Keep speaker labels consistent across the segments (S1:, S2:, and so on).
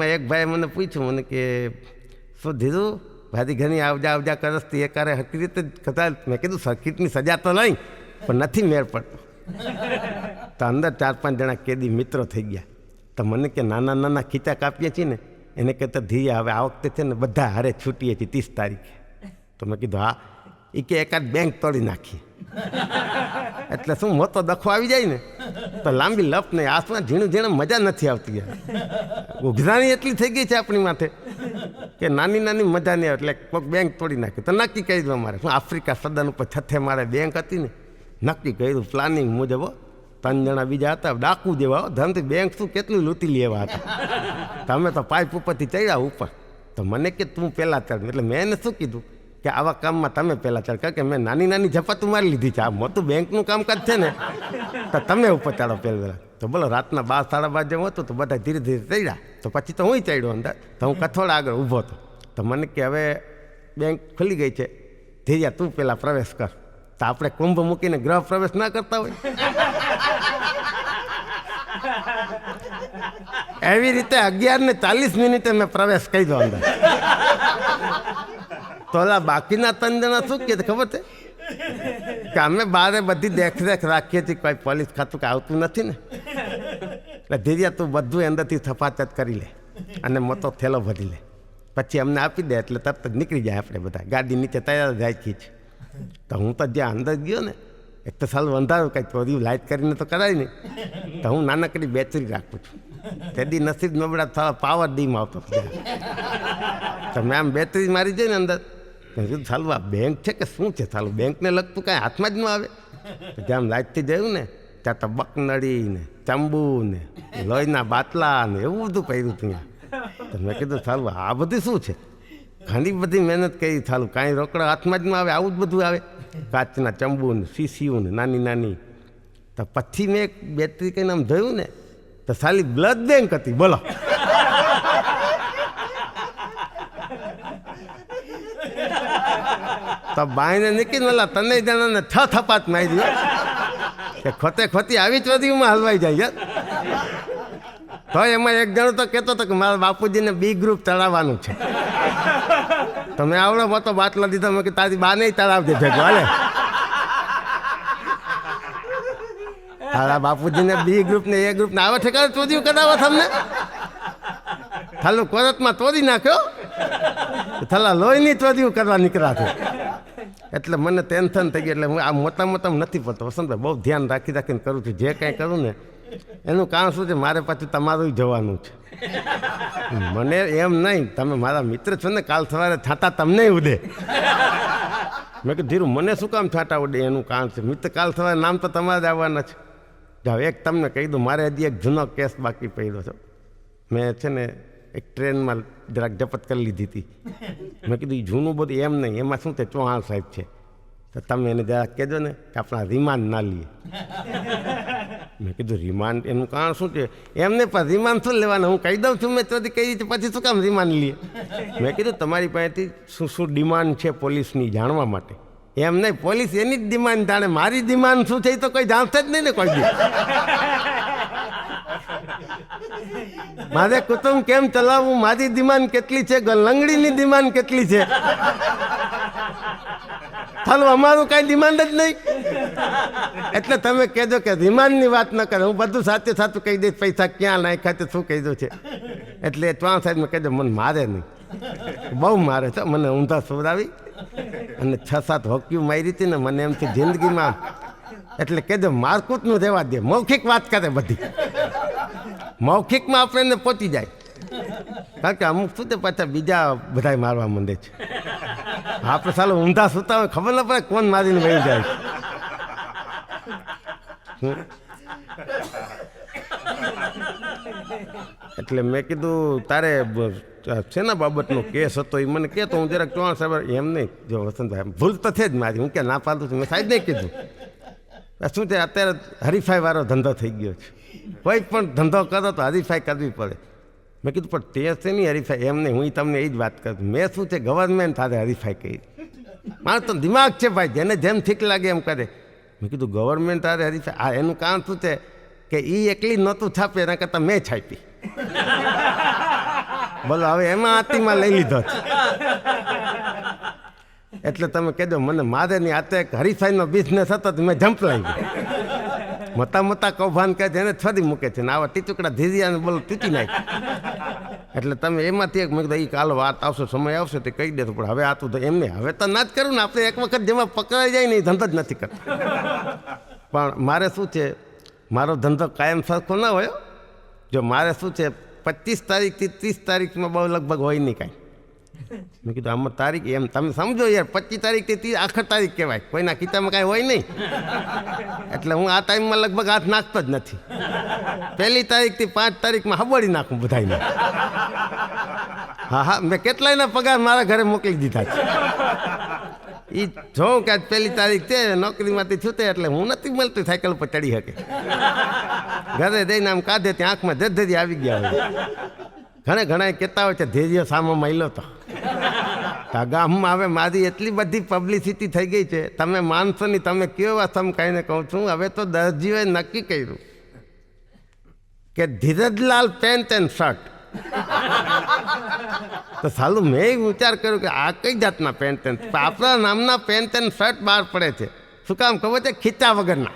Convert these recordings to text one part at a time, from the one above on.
S1: એક ભાઈ મને પૂછ્યું મને કે શું ધીરું ભાજી ઘણી આવજા કરસતી એકારે હકી રીતે કદાચ મેં કીધું સર્કિટની સજા તો નહીં પણ નથી મેળ પડતો. તો અંદર 4-5 જણા કેદી મિત્રો થઈ ગયા. તો મને કે નાના ખીચા કાપીએ છીએ ને એને કહેતા ધીરે હવે આ વખતે છે ને બધા હારે છૂટીએ છીએ 30 તારીખે. તો મેં કીધું હા. એ કે એકાદ બેંક તોડી નાખીએ. એટલે શું મોટો દખો આવી જાય ને તો લાંબી લપ નહીં આસમાં ઝીણું મજા નથી આવતી. ઉઘરાણી એટલી થઈ ગઈ છે આપણી માથે કે નાની મજા નહીં આવે. એટલે કોઈક બેંક તોડી નાખી તો નક્કી કરી દઉં મારે શું આફ્રિકા સદન ઉપર 6 મારે બેંક હતી ને નક્કી કર્યું પ્લાનિંગ મુજબ. 3 જણા બીજા હતા ડાકુ જેવા ધનથી બેંક શું કેટલું લૂંટી લેવા હતા. તમે તો પાઇપ ઉપરથી ચડ્યા ઉપર. તો મને કે તું પહેલાં ચડ. એટલે મેં એને શું કીધું કે આવા કામમાં તમે પહેલાં ચડ કારણ કે મેં નાની ઝપાતું મારી લીધી છે. આ મોટું બેંકનું કામકાજ છે ને તો તમે ઉપર ચાડો પહેલાં. તો બોલો રાતના 12-12:30 જેમ હતું તો બધા ધીરે ચડ્યા. તો પછી તો હું ચડ્યો અંદર. તો હું કથોડ આગળ ઊભો હતો. તો મને કે હવે બેંક ખુલી ગઈ છે ધીરે તું પહેલાં પ્રવેશ કર. તો આપણે કુંભ મૂકીને ગ્રહ પ્રવેશ ના કરતા હોય. એવી રીતે 11:40 મેં પ્રવેશ કરી દો અંદર. તો ઓલા બાકીના 3 જણા શું કહે ખબર છે કે અમે બારે બધી દેખરેખ રાખીએ છીએ કોઈ પોલીસ ખાતું કે આવતું નથી ને. એટલે ધીરે તું બધું અંદરથી થપાચત કરી લે અને મોટો થેલો ભરી લે પછી અમને આપી દે એટલે તરત જ નીકળી જાય. આપણે બધા ગાડી નીચે તૈયાર જાય ખીચ. તો હું તો જ્યાં અંદર ગયો ને એક તો સાલું અંધારું કંઈક ચોર્યું લાઇટ કરીને તો કરાય નહીં. તો હું નાનકડી બેટરી રાખું છું. તેદી નસીબ નબળા થવા પાવર ડીમ આવતો. તો મેં આમ બેટરી મારી જાય ને અંદર કીધું સાલું આ બેંક છે કે શું છે સાલું બેંકને લગતું કાંઈ હાથમાં જ ન આવે. જેમ લાઇટથી જોયું ને ત્યાં તો બકનળી ને ચંબુ ને લોહીના બાટલા ને એવું બધું પહેર્યું ત્યાં. તો મેં કીધું સાલું આ બધું શું છે. ઘણી બધી મહેનત કરી સાલું કાંઈ રોકડા હાથમાં જ ન આવે આવું જ બધું આવે. કાચના ચંબુ ને શીશીઓ ને નાની. તો પછી મેં એક બેટરી કહીને આમ જોયું ને તો સાલી બ્લડ બેંક હતી. બોલો તો બાઈને નીકળીને ઓલા 3 જણાને 6 થપાત મારી દો કે ખોતી આવી ચોરીમાં હલવાઈ જાય. તો એમાં એક જણો તો કહેતો હતો કે મારા બાપુજીને બી ગ્રુપ ચડાવવાનું છે. તો મેં આવડો મોટો બાટલો દીધો મેં કે તારી બા નહીં ચડાવજે ભેગો હાલે. તારા બાપુજીને બી ગ્રુપ ને એ ગ્રુપ ને આવા ઠેકાણે ચોરીઓ કરાવો તમને. થાલું કોરટમાં તોડી નાખ્યો થાલા લોહીની ચોરીઓ કરવા નીકળ્યા છે. એટલે મને ટેન્શન થઈ ગયું. એટલે હું આ મોટા નથી પડતો વસંતભાઈ બહુ ધ્યાન રાખીને કરું છું. જે કાંઈ કરું ને એનું કારણ શું છે મારે પાછું તમારું જવાનું છે. મને એમ નહીં તમે મારા મિત્ર છો ને કાલ સવારે છાંટા તમને ઉડે. મેં કીધું ધીરું મને શું કામ છાંટા ઉડે એનું કારણ છે મિત્ર કાલ સવારે નામ તો તમારે જ આવવાના છે. જાઓ એક તમને કહી દઉં મારે હજી એક જૂનો કેસ બાકી પડ્યો છે. મેં છે ને એક ટ્રેનમાં જરાક જપત કરી લીધી હતી. મેં કીધું એ જૂનું બધું એમ નહીં એમાં શું છે ચૌહાણ સાહેબ છે તો તમે એને જરાક કહેજો ને કે આપણા રિમાન્ડ ના લઈએ. મેં કીધું રિમાન્ડ એનું કારણ શું છે એમને પણ રિમાન્ડ શું લેવાના હું કહી દઉં છું મેં ચોથી કહી પછી શું કામ રિમાન્ડ લઈએ. મેં કીધું તમારી પાસેથી શું ડિમાન્ડ છે પોલીસની જાણવા માટે. એમ નહીં પોલીસ એની જ ડિમાન્ડ જાણે મારી ડિમાન્ડ શું છે એ તો કોઈ જાણશે જ નહીં ને કોઈ દી. મારે કુટુંબ કેમ ચલાવવું મારી ડિમાન્ડ કેટલી છે લંગડીની ડિમાન્ડ કેટલી છે. ચાલો અમારું કાંઈ ડિમાન્ડ જ નહીં. એટલે તમે કહેજો કે રિમાન્ડની વાત ન કરે હું બધું સાચું કહી દઈશ પૈસા ક્યાં નાખ્યા તે શું કહી દઉં છે. એટલે ચૌહાણ સાહેબને કહેજો મને મારે નહીં બહુ મારે છે. મને ઊંધા સુવડાવી અને 6-7 હોકીઓ મારી હતી ને મને એમથી જિંદગીમાં એટલે કહેજો મારકૂટનું રહેવા દે. મૌખિક વાત કરે બધી મૌખિકમાં આપણે એને પહોંચી જાય. કારણ કે અમુક શું તે પાછા બીજા બધા મારવા માંડે છે. આપણે ચાલો ઊંધા સૂતા હોય ખબર ન પડે કોણ મારીને વહી જાય. એટલે મેં કીધું તારે શેના બાબતનો કેસ હતો એ મને કહેતો હું જરાક ચૌહાણ સાહેબ એમ નહીં જો વસંતભાઈ ભૂલ તો છે જ મારી હું ક્યાં ના પાડું છું મેં સાહેબ નહીં કીધું. શું છે અત્યારે હરીફાઈ વાળો ધંધો થઈ ગયો છે. કોઈ પણ ધંધો કરો તો હરીફાઈ કરવી પડે. મેં કીધું પણ તે છે નહીં હરીફાઈ એમ નહીં હું તમને એ જ વાત કરું. મેં શું છે ગવર્મેન્ટ સાથે હરીફાઈ કરી. મારે તો દિમાગ છે ભાઈ જેને જેમ ઠીક લાગે એમ કરે. મેં કીધું ગવર્મેન્ટ સાથે હરીફાઈ આ એનું કારણ શું છે કે એ એકલી નહોતું છાપે એના કરતાં મેં છાપી. બોલો હવે એમાં આતીમાં લઈ લીધો છે. એટલે તમે કહેજો મને મારે નહીં, આ તો એક હરીફાઈનો બિઝનેસ હતો તો મેં જંપ લઈ ગયો. મોટા કૌભાન કહે છે એને છોડી મૂકે છે ને આવા ટીચુકડા ધીરિયાને બોલો તૂટી નાખે. એટલે તમે એમાંથી એક મેં કીધું એ કાલ વાત આવશે, સમય આવશે તે કહી દેતો. પણ હવે આતું તો એમને હવે તો ના જ કરું ને. આપણે એક વખત જેમાં પકડાઈ જાય ને એ ધંધો જ નથી કરતો. પણ મારે શું છે, મારો ધંધો કાયમ સરખો ના હોય. જો મારે શું છે 25 તારીખથી 30 તારીખમાં બહુ લગભગ હોય નહીં કાંઈ. મેં કીધું આમાં તારીખ એમ તમે સમજો યાર, 25 તારીખથી 30 આખર તારીખ કહેવાય, કોઈના ખીચામાં કાંઈ હોય નહીં. એટલે હું આ ટાઈમમાં લગભગ હાથ નાખતો જ નથી. 1 તારીખથી 5 તારીખમાં હબોડી નાખું બધાને. હા મેં કેટલાયના પગાર મારા ઘરે મોકલી દીધા છે. એ જોઉં કે આજ 1 તારીખ છે, નોકરીમાંથી છૂટે એટલે હું નથી મળતું સાયકલ પર ચડી શકે. ઘરે જઈને આમ કાઢે ત્યાં આંખમાં ધરી આવી ગયા હોય. ઘણા કહેતા હોય છે ધૈર્ય સામો મળ્યો તો. ગામમાં હવે મારી એટલી બધી પબ્લિસિટી થઈ ગઈ છે, તમે માનશો નહીં. તમે કયો વાત તમે કહીને કહું છું, હવે તો દરજીઓએ નક્કી કર્યું કે ધીરજલાલ પેન્ટ એન્ડ શર્ટ. તો સાલું મેં વિચાર કર્યો કે આ કઈ જાતના પેન્ટ એન્ડ, આપણા નામના પેન્ટ એન્ડ શર્ટ બહાર પડે છે. શું કામ ખબર છે? ખીચા વગરના.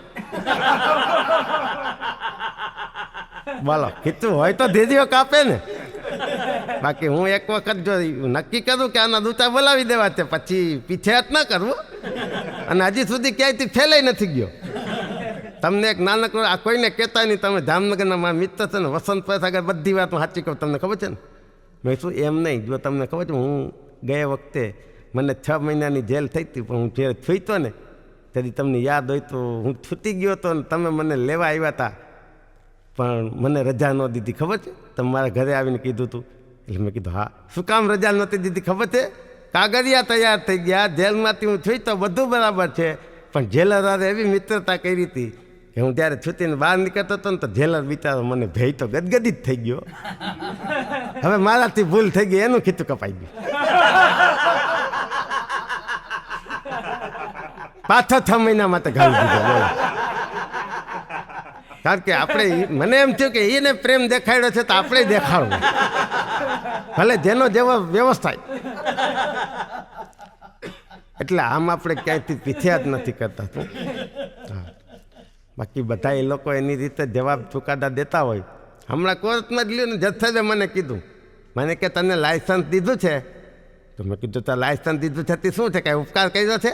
S1: બોલો ખીચું હોય તો ધીરીઓ કાપે ને. બાકી હું એક વખત જો નક્કી કરું કે આના દૂતા બોલાવી દેવા છે, પછી પીછેહટ ના કરવું. અને હજી સુધી ક્યાંયથી ફેલાઈ નથી ગયો. તમને એક નાનકડો આ કોઈને કહેતા નહીં. તમે જામનગરના મારા મિત્ર છે ને વસંત આગળ બધી વાત સાચી કહું. તમને ખબર છે ને? મેં શું એમ નહીં, જો તમને ખબર છે હું ગયા વખતે મને 6 મહિનાની જેલ થઈ હતી, પણ હું જ્યારે છૂટ્યો ને તેથી તમને યાદ હોય તો હું છૂટી ગયો હતો ને તમે મને લેવા આવ્યા હતા, પણ મને રજા ન દીધી. ખબર છે? તમે મારા ઘરે આવીને કીધું હતું. એટલે મેં કીધું હા. શું કામ રજા નહોતી દીધી ખબર છે? કાગળિયા તૈયાર થઈ ગયા, જેલમાંથી હું છૂટ્યો બધું બરાબર છે, પણ જેલર એવી મિત્રતા કરી હતી કે હું જ્યારે છૂટીને બહાર નીકળતો હતો ને તો જેલર બિચારો મને ભેય તો ગદગદિત થઈ ગયો. હવે મારાથી ભૂલ થઈ ગઈ, એનું ખીચું કપાઈ ગયું. પાછો 6 મહિના માટે ઘાલી દીધો. કારણ કે આપણે મને એમ થયું કે એને પ્રેમ દેખાડ્યો છે તો આપણે દેખાડવું, ભલે જેનો જેવો વ્યવસ્થા. એટલે આમ આપણે ક્યાંયથી પીછ્યા જ નથી કરતા. હા, બાકી બધા એ લોકો એની રીતે જવાબ ચુકાદા દેતા હોય. હમણાં કોર્ટમાં જ લ્યું ને, જજ સાહેબે મને કીધું, મને કે તને લાયસન્સ દીધું છે? તો મેં કીધું તો લાયસન્સ દીધું છે તે શું છે, કાંઈ ઉપકાર કર્યો છે?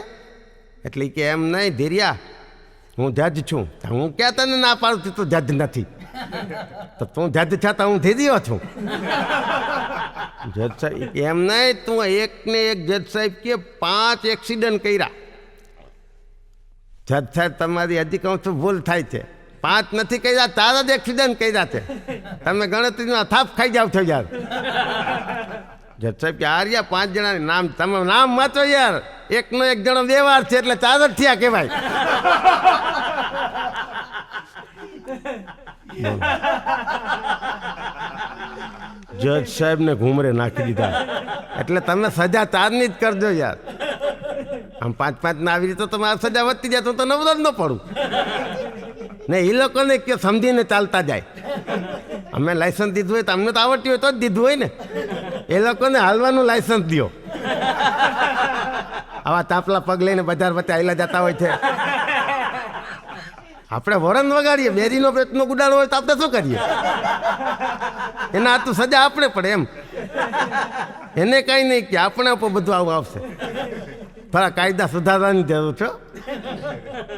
S1: એટલે કે એમ નહીં ધીરિયા, હું જજ છું. હું ક્યાં તને ના પાડું છું તું જજ નથી? તો તું જજ છે તો હું ધીરિયો છું. જજ સાહેબ એમ નહીં, તું એકને એક જજ સાહેબ કે 5 એક્સિડન્ટ કર્યા. જજ સાહેબ તમારી હજી કહું છું ભૂલ થાય છે. 5 નથી કર્યા, 4 જ એક્સિડન્ટ કર્યા છે. તમે ગણતરીમાં થાપ ખાઈ જાવ છો યાર. જજ સાહેબ કે આર્યા 5 જણાને નામ તમે નામ વાંચો યાર. એકનો એક જણો વ્યવહાર છે એટલે 4 જ થયા કહેવાય. જજ સાહેબ ને ઘૂમરે નાખી દીધા. એટલે તમે સજા 4ની જ કરજો યાર. આમ 5-5 ના આવી રીતે તમારે સજા વધતી જાય તો નવરો જ ન પડું ને. એ લોકોને કે સમજીને ચાલતા જાય. અમે લાયસન્સ દીધું હોય તો અમને તો આવડતી હોય તો જ દીધું હોય ને. એ લોકોને હાલવાનું લાયસન્સ દો. આવા તાપલા પગ લઈને બજાર વચ્ચે આયલા જતા હોય છે. આપણે વરણ વગાડીએ, બેરીનો પેટનો ગુડાડો હોય તો આપણે શું કરીએ? એના હાથું સજા આપણે પડે એમ. એને કાંઈ નહીં કે આપણે બધું આવું આવશે. થોડા કાયદા સુધારવાની જરૂર છે.